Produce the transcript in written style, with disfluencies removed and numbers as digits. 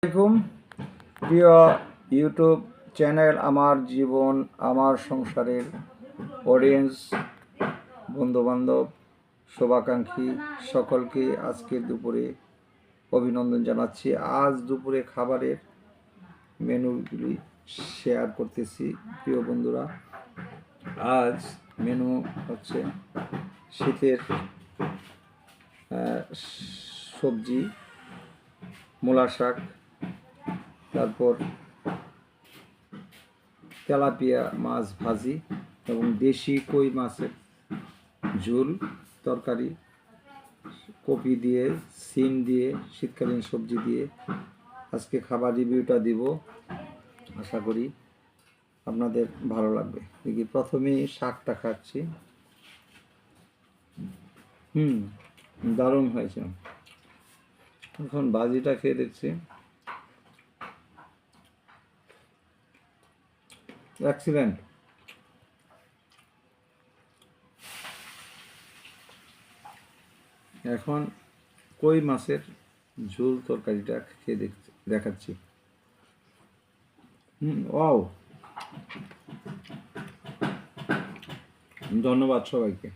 আসসালামাইকুম প্রিয় YouTube channel আমার জীবন আমার সংসারের অডিয়েন্স বন্ধুবান্ধব শুভাকাঙ্ক্ষী সকলকে আজকের দুপুরে অভিনন্দন জানাচ্ছি। আজ দুপুরে খাবারের মেনুগুলি শেয়ার করতেছি প্রিয় বন্ধুরা। আজ মেনু হচ্ছে শীতের সবজি, মূলা শাক, তারপর তেলাপিয়া মাছ ভাজি এবং দেশি কই মাছের ঝোল তরকারি, কপি দিয়ে, সিম দিয়ে, শীতকালীন সবজি দিয়ে আজকে খাবার রিভিউটা দিব। আশা করি আপনাদের ভালো লাগবে। দেখি প্রথমেই শাকটা খাচ্ছি। দারুণ হয়েছে। এখন ভাজিটা খেয়ে দেখছি, এক্সিলেন্ট। এখন কই মাছের ঝোল তরকারিটা খেয়ে দেখাচ্ছি। ওয়াও, ধন্যবাদ সবাইকে।